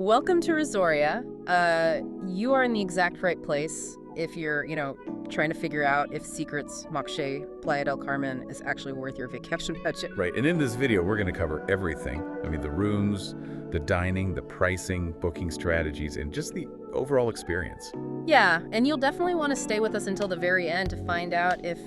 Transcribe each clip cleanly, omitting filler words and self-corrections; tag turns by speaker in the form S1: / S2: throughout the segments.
S1: Welcome to Resoria. You are in the exact right place if you're, trying to figure out if Secrets Moxché Playa del Carmen is actually worth your vacation budget.
S2: Right, and in this video, we're going to cover everything. I mean, the rooms, the dining, the pricing, booking strategies, and just the overall experience.
S1: Yeah, and you'll definitely want to stay with us until the very end to find out if,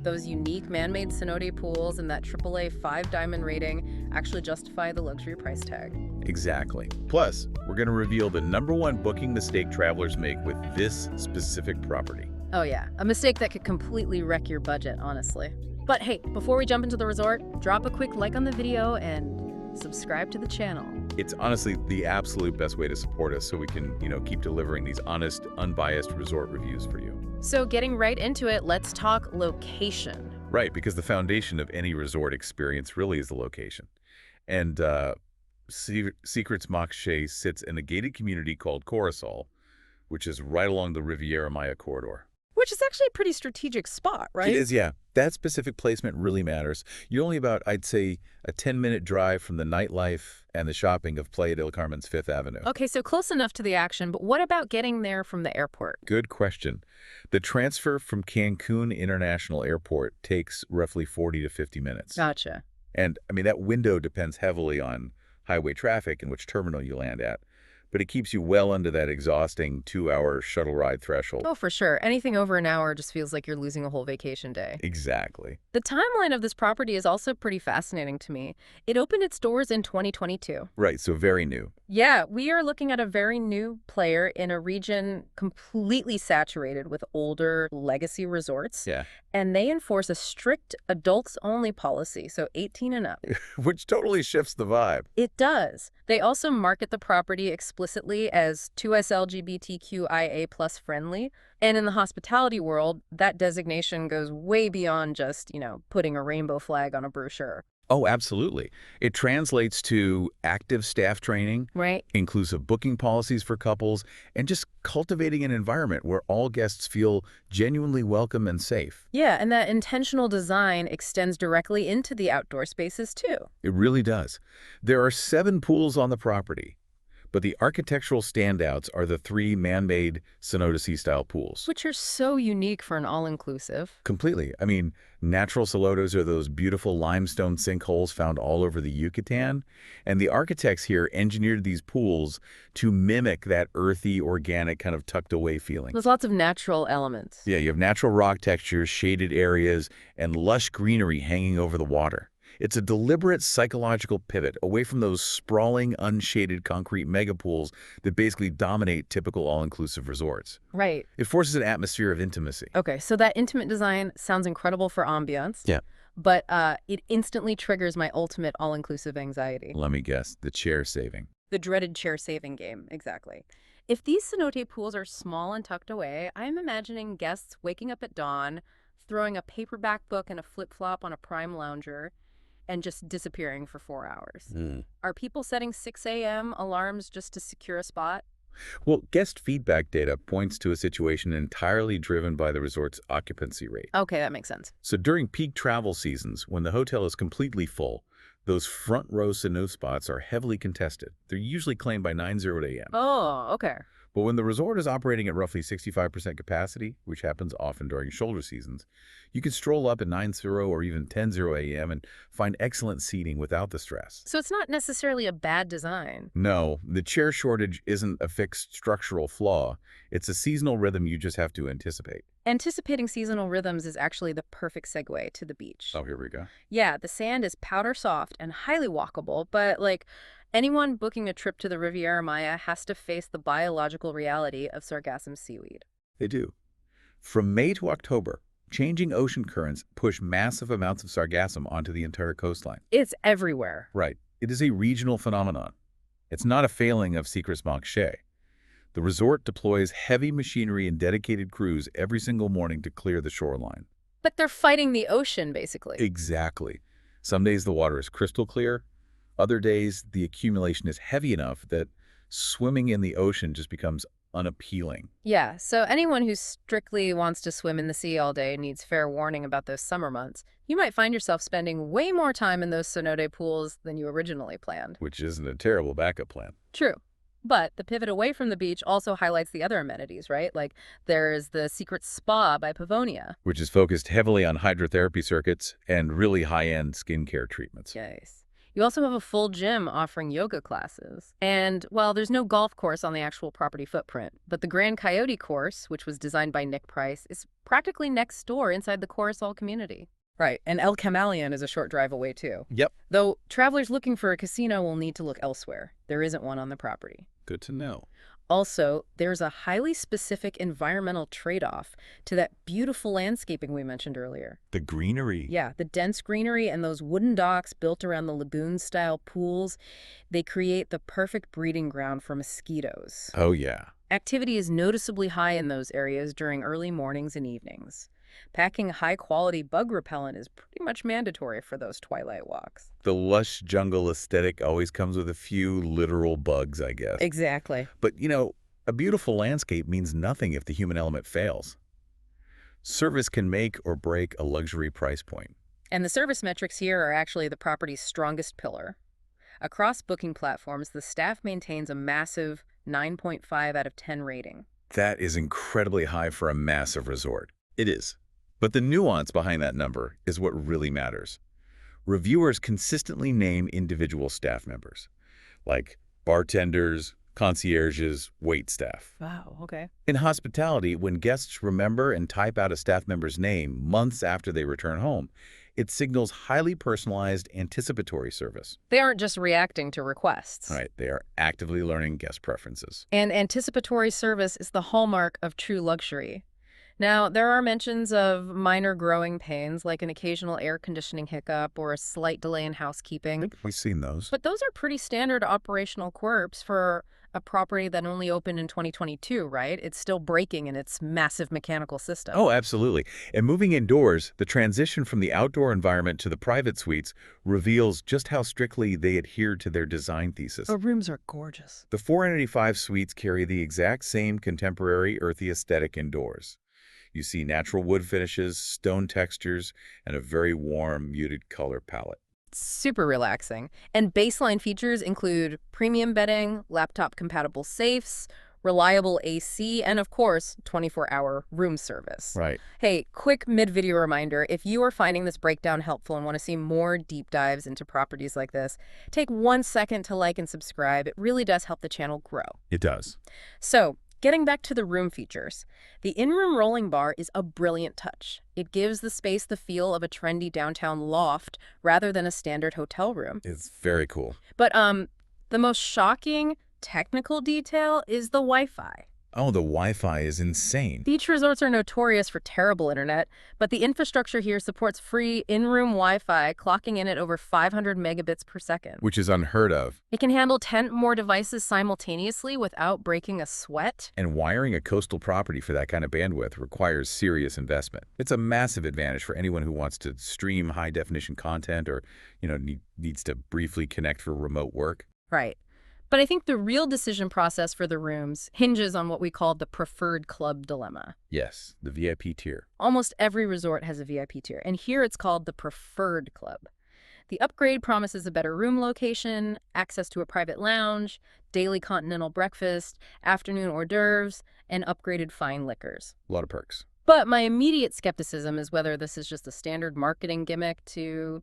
S1: those unique man-made cenote pools and that AAA Five Diamond rating actually justify the luxury price tag.
S2: Exactly. Plus, we're going to reveal the #1 booking mistake travelers make with this specific property.
S1: Oh yeah, a mistake that could completely wreck your budget, honestly. But hey, before we jump into the resort, drop a quick like on the video and subscribe to the channel.
S2: It's honestly the absolute best way to support us so we can, keep delivering these honest, unbiased resort reviews for you.
S1: So getting right into it, let's talk location.
S2: Right, because the foundation of any resort experience really is the location. And Secrets Moxché sits in a gated community called Corasol, which is right along the Riviera Maya corridor.
S1: Which is actually a pretty strategic spot, right?
S2: It is, yeah. That specific placement really matters. You're only about, I'd say, a 10-minute drive from the nightlife and the shopping of Playa del Carmen's 5th Avenue.
S1: Okay, so close enough to the action, but what about getting there from the airport?
S2: Good question. The transfer from Cancun International Airport takes roughly 40 to 50 minutes.
S1: Gotcha.
S2: And, I mean, that window depends heavily on highway traffic and which terminal you land at. But it keeps you well under that exhausting 2-hour shuttle ride threshold.
S1: Oh, for sure. Anything over an hour just feels like you're losing a whole vacation day.
S2: Exactly.
S1: The timeline of this property is also pretty fascinating to me. It opened its doors in 2022.
S2: Right, so very new.
S1: Yeah, we are looking at a very new player in a region completely saturated with older legacy resorts.
S2: Yeah.
S1: And they enforce a strict adults-only policy, so 18 and up.
S2: Which totally shifts the vibe.
S1: It does. They also market the property explicitly as 2S LGBTQIA+ friendly. And in the hospitality world, that designation goes way beyond just, putting a rainbow flag on a brochure.
S2: Oh, absolutely. It translates to active staff training,
S1: Right.
S2: inclusive booking policies for couples, and just cultivating an environment where all guests feel genuinely welcome and safe.
S1: Yeah, and that intentional design extends directly into the outdoor spaces, too.
S2: It really does. There are 7 pools on the property, but the architectural standouts are the 3 man-made cenote-style pools.
S1: Which are so unique for an all-inclusive.
S2: Completely. I mean, natural cenotes are those beautiful limestone sinkholes found all over the Yucatan, and the architects here engineered these pools to mimic that earthy, organic, kind of tucked-away feeling.
S1: There's lots of natural elements.
S2: Yeah, you have natural rock textures, shaded areas, and lush greenery hanging over the water. It's a deliberate psychological pivot away from those sprawling, unshaded concrete megapools that basically dominate typical all-inclusive resorts.
S1: Right.
S2: It forces an atmosphere of intimacy.
S1: Okay, so that intimate design sounds incredible for ambiance.
S2: Yeah.
S1: But it instantly triggers my ultimate all-inclusive anxiety.
S2: Let me guess, the chair saving.
S1: The dreaded chair-saving game, exactly. If these cenote pools are small and tucked away, I'm imagining guests waking up at dawn, throwing a paperback book and a flip-flop on a prime lounger, and just disappearing for 4 hours. Are people setting 6 a.m. alarms just to secure a spot?
S2: Well, guest feedback data points to a situation entirely driven by the resort's occupancy rate.
S1: Okay, that makes sense.
S2: So during peak travel seasons, when the hotel is completely full, those front row cenote spots are heavily contested. They're usually claimed by 9:00 a.m.
S1: Oh, okay.
S2: But when the resort is operating at roughly 65% capacity, which happens often during shoulder seasons, you can stroll up at 9:00 or even 10:00 a.m. and find excellent seating without the stress.
S1: So it's not necessarily a bad design.
S2: No, the chair shortage isn't a fixed structural flaw. It's a seasonal rhythm you just have to anticipate.
S1: Anticipating seasonal rhythms is actually the perfect segue to the beach.
S2: Oh, here we go.
S1: Yeah, the sand is powder soft and highly walkable, but anyone booking a trip to the Riviera Maya has to face the biological reality of sargassum seaweed.
S2: They do. From May to October, changing ocean currents push massive amounts of sargassum onto the entire coastline.
S1: It's everywhere.
S2: Right. It is a regional phenomenon. It's not a failing of Secrets Moxché. The resort deploys heavy machinery and dedicated crews every single morning to clear the shoreline.
S1: But they're fighting the ocean, basically.
S2: Exactly. Some days the water is crystal clear. Other days, the accumulation is heavy enough that swimming in the ocean just becomes unappealing.
S1: Yeah, so anyone who strictly wants to swim in the sea all day needs fair warning about those summer months. You might find yourself spending way more time in those cenote pools than you originally planned.
S2: Which isn't a terrible backup plan.
S1: True. But the pivot away from the beach also highlights the other amenities, right? Like there's the Secret Spa by Pavonia.
S2: Which is focused heavily on hydrotherapy circuits and really high-end skincare treatments.
S1: Yes. You also have a full gym offering yoga classes. And, well, there's no golf course on the actual property footprint, but the Grand Coyote course, which was designed by Nick Price, is practically next door inside the Corasol community. Right, and El Camaleon is a short drive away, too.
S2: Yep.
S1: Though travelers looking for a casino will need to look elsewhere. There isn't one on the property.
S2: Good to know.
S1: Also, there's a highly specific environmental trade-off to that beautiful landscaping we mentioned earlier.
S2: The greenery.
S1: Yeah, the dense greenery and those wooden docks built around the lagoon-style pools, they create the perfect breeding ground for mosquitoes.
S2: Oh, yeah.
S1: Activity is noticeably high in those areas during early mornings and evenings. Packing high-quality bug repellent is pretty much mandatory for those twilight walks.
S2: The lush jungle aesthetic always comes with a few literal bugs, I guess.
S1: Exactly.
S2: But, a beautiful landscape means nothing if the human element fails. Service can make or break a luxury price point.
S1: And the service metrics here are actually the property's strongest pillar. Across booking platforms, the staff maintains a massive 9.5 out of 10 rating.
S2: That is incredibly high for a massive resort. It is. But the nuance behind that number is what really matters. Reviewers consistently name individual staff members, like bartenders, concierges, wait staff.
S1: Wow, okay.
S2: In hospitality, when guests remember and type out a staff member's name months after they return home, it signals highly personalized anticipatory service.
S1: They aren't just reacting to requests.
S2: Right, they are actively learning guest preferences.
S1: And anticipatory service is the hallmark of true luxury. Now, there are mentions of minor growing pains, like an occasional air conditioning hiccup or a slight delay in
S2: I
S1: housekeeping.
S2: think we've seen those.
S1: But those are pretty standard operational quirks for a property that only opened in 2022, right? It's still breaking in its massive mechanical system.
S2: Oh, absolutely. And moving indoors, the transition from the outdoor environment to the private suites reveals just how strictly they adhere to their design thesis.
S1: The rooms are gorgeous.
S2: The 485 suites carry the exact same contemporary earthy aesthetic indoors. You see natural wood finishes, stone textures, and a very warm, muted color palette.
S1: Super relaxing. And baseline features include premium bedding, laptop-compatible safes, reliable AC, and of course, 24-hour room service.
S2: Right.
S1: Hey, quick mid-video reminder, if you are finding this breakdown helpful and want to see more deep dives into properties like this, take 1 second to like and subscribe. It really does help the channel grow.
S2: It does.
S1: So, getting back to the room features, the in-room rolling bar is a brilliant touch. It gives the space the feel of a trendy downtown loft rather than a standard hotel room.
S2: It's very cool.
S1: But the most shocking technical detail is the Wi-Fi.
S2: Oh, the Wi-Fi is insane.
S1: Beach resorts are notorious for terrible internet, but the infrastructure here supports free in-room Wi-Fi, clocking in at over 500 megabits per second.
S2: Which is unheard of.
S1: It can handle 10 more devices simultaneously without breaking a sweat.
S2: And wiring a coastal property for that kind of bandwidth requires serious investment. It's a massive advantage for anyone who wants to stream high-definition content or, needs to briefly connect for remote work.
S1: Right. But I think the real decision process for the rooms hinges on what we call the preferred club dilemma.
S2: Yes, the VIP tier.
S1: Almost every resort has a VIP tier, and here it's called the preferred club. The upgrade promises a better room location, access to a private lounge, daily continental breakfast, afternoon hors d'oeuvres, and upgraded fine liquors.
S2: A lot of perks.
S1: But my immediate skepticism is whether this is just a standard marketing gimmick to,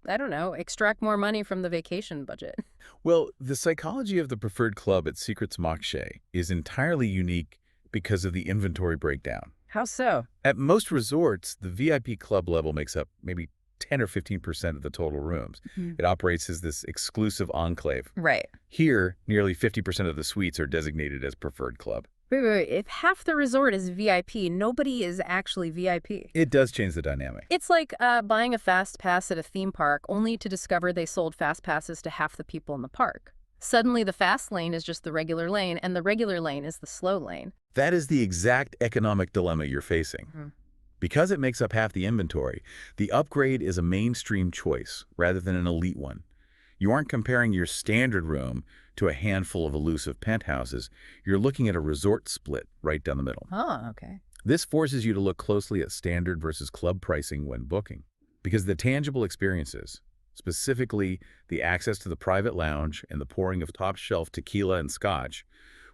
S1: extract more money from the vacation budget.
S2: Well, the psychology of the preferred club at Secrets Moxché is entirely unique because of the inventory breakdown.
S1: How so?
S2: At most resorts, the VIP club level makes up maybe 10 or 15% of the total rooms. It operates as this exclusive enclave.
S1: Right.
S2: Here, nearly 50% of the suites are designated as preferred club.
S1: Wait. If half the resort is VIP, nobody is actually VIP.
S2: It does change the dynamic.
S1: It's like buying a fast pass at a theme park only to discover they sold fast passes to half the people in the park. Suddenly, the fast lane is just the regular lane, and the regular lane is the slow lane.
S2: That is the exact economic dilemma you're facing. Because it makes up half the inventory, the upgrade is a mainstream choice rather than an elite one. You aren't comparing your standard room to a handful of elusive penthouses. You're looking at a resort split right down the middle.
S1: Oh, okay.
S2: This forces you to look closely at standard versus club pricing when booking, because the tangible experiences, Specifically, the access to the private lounge and the pouring of top-shelf tequila and scotch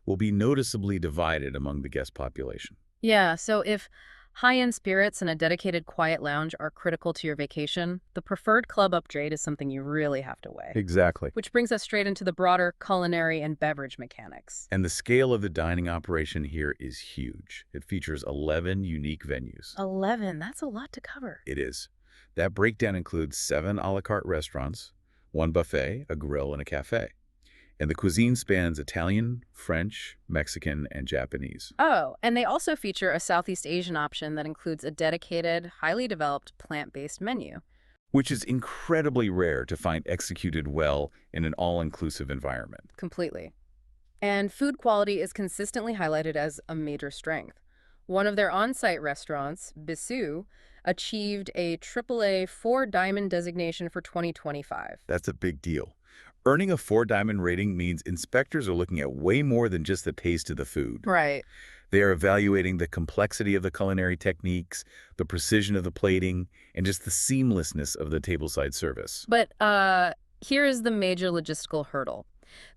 S2: will be noticeably divided among the guest population.
S1: Yeah, so if high-end spirits and a dedicated quiet lounge are critical to your vacation, the preferred club upgrade is something you really have to weigh.
S2: Exactly.
S1: Which brings us straight into the broader culinary and beverage mechanics.
S2: And the scale of the dining operation here is huge. It features 11 unique venues.
S1: 11, that's a lot to cover.
S2: It is. That breakdown includes 7 a la carte restaurants, 1 buffet, a grill, and a cafe. And the cuisine spans Italian, French, Mexican, and Japanese.
S1: Oh, and they also feature a Southeast Asian option that includes a dedicated, highly developed plant-based menu.
S2: Which is incredibly rare to find executed well in an all-inclusive environment.
S1: Completely. And food quality is consistently highlighted as a major strength. One of their on-site restaurants, Bisou, achieved a AAA 4 Diamond designation for 2025.
S2: That's a big deal. Earning a 4-diamond rating means inspectors are looking at way more than just the taste of the food.
S1: Right.
S2: They are evaluating the complexity of the culinary techniques, the precision of the plating, and just the seamlessness of the tableside service.
S1: But here is the major logistical hurdle.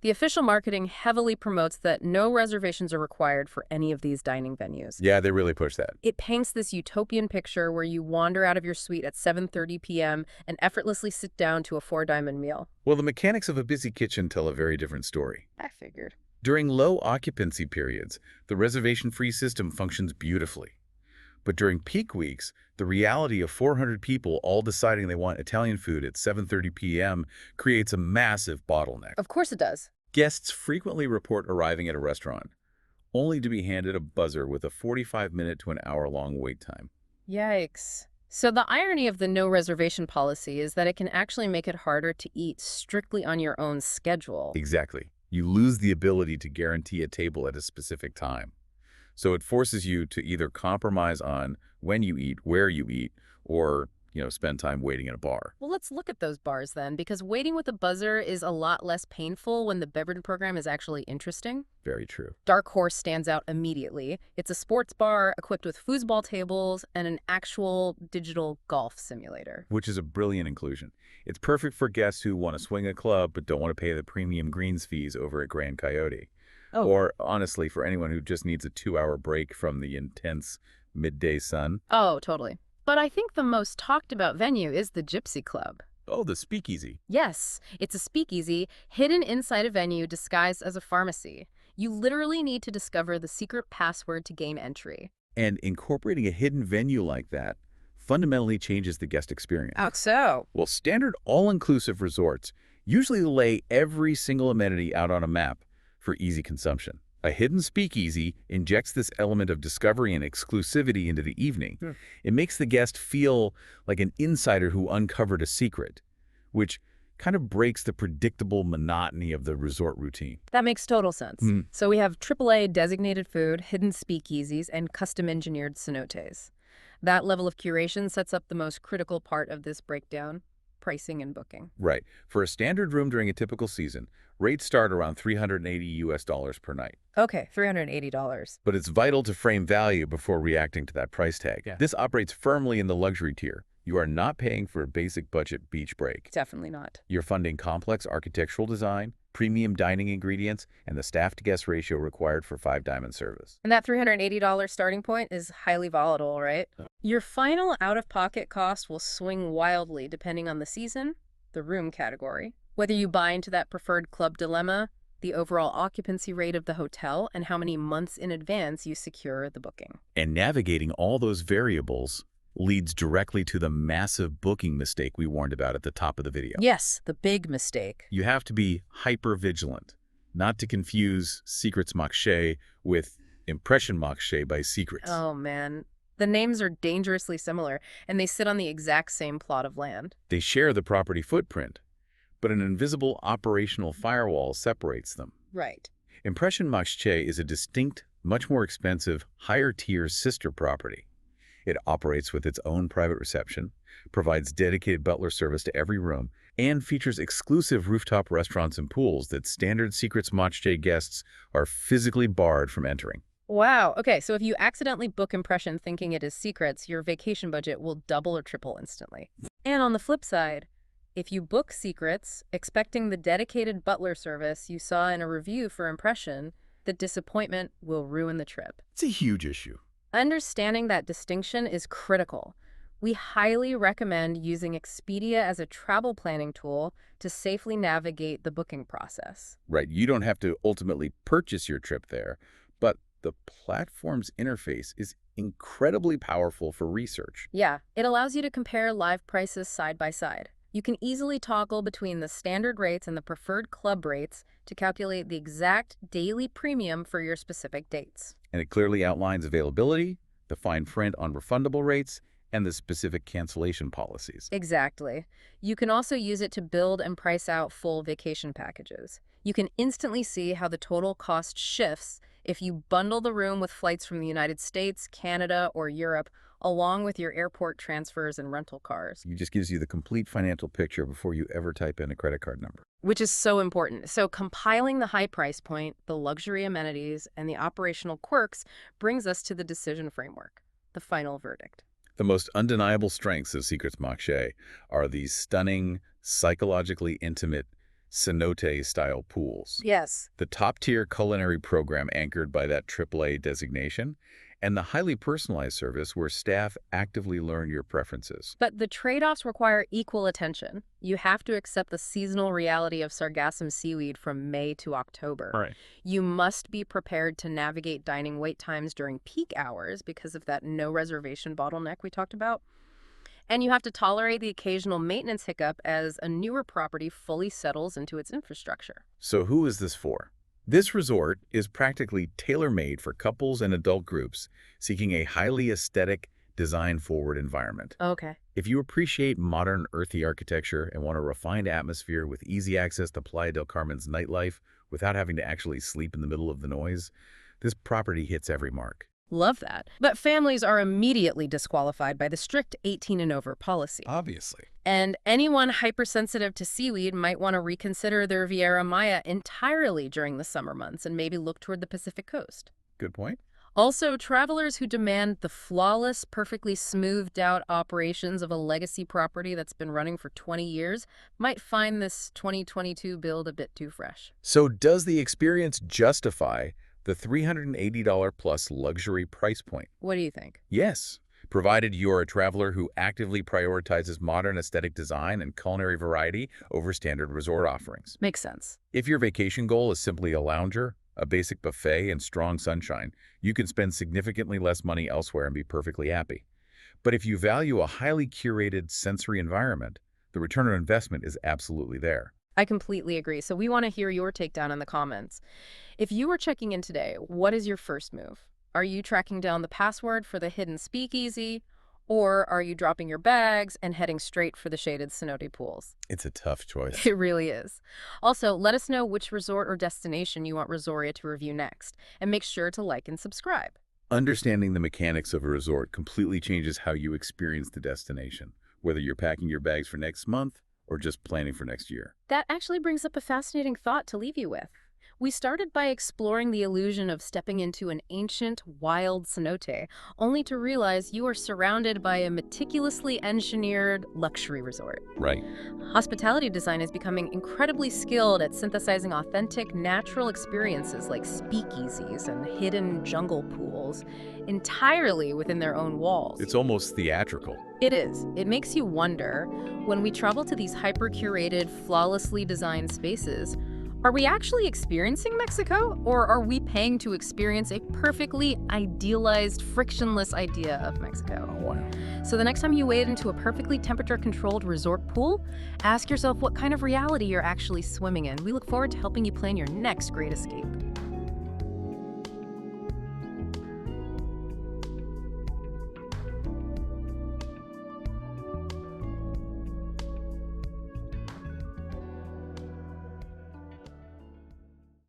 S1: The official marketing heavily promotes that no reservations are required for any of these dining venues.
S2: Yeah, they really push that.
S1: It paints this utopian picture where you wander out of your suite at 7:30 p.m. and effortlessly sit down to a 4-diamond meal.
S2: Well, the mechanics of a busy kitchen tell a very different story.
S1: I figured.
S2: During low occupancy periods, the reservation-free system functions beautifully. But during peak weeks, the reality of 400 people all deciding they want Italian food at 7:30 p.m. creates a massive bottleneck.
S1: Of course it does.
S2: Guests frequently report arriving at a restaurant, only to be handed a buzzer with a 45-minute to an hour-long wait time.
S1: Yikes. So the irony of the no reservation policy is that it can actually make it harder to eat strictly on your own schedule.
S2: Exactly. You lose the ability to guarantee a table at a specific time. So it forces you to either compromise on when you eat, where you eat, or, spend time waiting at a bar.
S1: Well, let's look at those bars then, because waiting with a buzzer is a lot less painful when the beverage program is actually interesting.
S2: Very true.
S1: Dark Horse stands out immediately. It's a sports bar equipped with foosball tables and an actual digital golf simulator.
S2: Which is a brilliant inclusion. It's perfect for guests who want to swing a club but don't want to pay the premium greens fees over at Grand Coyote.
S1: Oh.
S2: Or, honestly, for anyone who just needs a 2-hour break from the intense midday sun.
S1: Oh, totally. But I think the most talked about venue is the Gypsy Club.
S2: Oh, the speakeasy.
S1: Yes, it's a speakeasy hidden inside a venue disguised as a pharmacy. You literally need to discover the secret password to gain entry.
S2: And incorporating a hidden venue like that fundamentally changes the guest experience.
S1: How so?
S2: Well, standard all-inclusive resorts usually lay every single amenity out on a map for easy consumption. A hidden speakeasy injects this element of discovery and exclusivity into the evening. It makes the guest feel like an insider who uncovered a secret, which kind of breaks the predictable monotony of the resort routine.
S1: That makes total sense. So we have AAA designated food, hidden speakeasies, and custom-engineered cenotes. That level of curation sets up the most critical part of this breakdown: pricing and booking.
S2: Right. For a standard room during a typical season, rates start around $380 per night.
S1: Okay, $380.
S2: But it's vital to frame value before reacting to that price tag.
S1: Yeah.
S2: This operates firmly in the luxury tier. You are not paying for a basic budget beach break.
S1: Definitely not.
S2: You're funding complex architectural design, premium dining ingredients, and the staff-to-guest ratio required for 5-diamond service.
S1: And that $380 starting point is highly volatile, right? Your final out-of-pocket cost will swing wildly depending on the season, the room category, whether you buy into that preferred club dilemma, the overall occupancy rate of the hotel, and how many months in advance you secure the booking.
S2: And navigating all those variables leads directly to the massive booking mistake we warned about at the top of the video.
S1: Yes, the big mistake.
S2: You have to be hyper-vigilant, not to confuse Secrets Moxché with Impression Moxché by Secrets.
S1: Oh, man. The names are dangerously similar, and they sit on the exact same plot of land.
S2: They share the property footprint, but an invisible operational firewall separates them.
S1: Right.
S2: Impression Moxché is a distinct, much more expensive, higher-tier sister property. It operates with its own private reception, provides dedicated butler service to every room, and features exclusive rooftop restaurants and pools that standard Secrets Moxché guests are physically barred from entering.
S1: Wow. Okay, so if you accidentally book Impression thinking it is Secrets, your vacation budget will double or triple instantly. And on the flip side, If you book Secrets, expecting the dedicated butler service you saw in a review for impression, the disappointment will ruin the trip.
S2: It's a huge issue.
S1: Understanding that distinction is critical. We highly recommend using Expedia as a travel planning tool to safely navigate the booking process.
S2: Right, you don't have to ultimately purchase your trip there, but the platform's interface is incredibly powerful for research.
S1: Yeah, it allows you to compare live prices side by side. You can easily toggle between the standard rates and the preferred club rates to calculate the exact daily premium for your specific dates.
S2: And it clearly outlines availability, the fine print on refundable rates, and the specific cancellation policies.
S1: Exactly. You can also use it to build and price out full vacation packages. You can instantly see how the total cost shifts if you bundle the room with flights from the United States, Canada, or Europe, along with your airport transfers and rental cars.
S2: It just gives you the complete financial picture before you ever type in a credit card number.
S1: Which is so important. So compiling the high price point, the luxury amenities, and the operational quirks brings us to the decision framework, the final verdict.
S2: The most undeniable strengths of Secrets Moxché are these stunning, psychologically intimate cenote-style pools.
S1: Yes.
S2: The top-tier culinary program anchored by that AAA designation, and the highly personalized service where staff actively learn your preferences.
S1: But the trade-offs require equal attention. You have to accept the seasonal reality of sargassum seaweed from May to October.
S2: Right.
S1: You must be prepared to navigate dining wait times during peak hours because of that no reservation bottleneck we talked about. And you have to tolerate the occasional maintenance hiccup as a newer property fully settles into its infrastructure.
S2: So who is this for? This resort is practically tailor-made for couples and adult groups seeking a highly aesthetic, design-forward environment.
S1: Okay.
S2: If you appreciate modern, earthy architecture and want a refined atmosphere with easy access to Playa del Carmen's nightlife without having to actually sleep in the middle of the noise, this property hits every mark.
S1: Love that. But families are immediately disqualified by the strict 18 and over policy.
S2: Obviously.
S1: And anyone hypersensitive to seaweed might want to reconsider their Riviera Maya entirely during the summer months and maybe look toward the Pacific coast.
S2: Good point.
S1: Also, travelers who demand the flawless, perfectly smoothed out operations of a legacy property that's been running for 20 years might find this 2022 build a bit too fresh.
S2: So does the experience justify the $380 plus luxury price point?
S1: What do you think?
S2: Yes, provided you're a traveler who actively prioritizes modern aesthetic design and culinary variety over standard resort offerings.
S1: Makes sense.
S2: If your vacation goal is simply a lounger, a basic buffet, and strong sunshine, you can spend significantly less money elsewhere and be perfectly happy. But if you value a highly curated sensory environment, the return on investment is absolutely there.
S1: I completely agree. So we want to hear your takedown in the comments. If you were checking in today, what is your first move? Are you tracking down the password for the hidden speakeasy? Or are you dropping your bags and heading straight for the shaded cenote pools?
S2: It's a tough choice.
S1: It really is. Also, let us know which resort or destination you want Resorya to review next, and make sure to like and subscribe.
S2: Understanding the mechanics of a resort completely changes how you experience the destination, whether you're packing your bags for next month or just planning for next year.
S1: That actually brings up a fascinating thought to leave you with. We started by exploring the illusion of stepping into an ancient, wild cenote, only to realize you are surrounded by a meticulously engineered luxury resort.
S2: Right.
S1: Hospitality design is becoming incredibly skilled at synthesizing authentic, natural experiences like speakeasies and hidden jungle pools entirely within their own walls.
S2: It's almost theatrical.
S1: It is. It makes you wonder, when we travel to these hyper-curated, flawlessly designed spaces, are we actually experiencing Mexico, or are we paying to experience a perfectly idealized, frictionless idea of Mexico?
S2: Oh, wow.
S1: So the next time you wade into a perfectly temperature-controlled resort pool, ask yourself what kind of reality you're actually swimming in. We look forward to helping you plan your next great escape.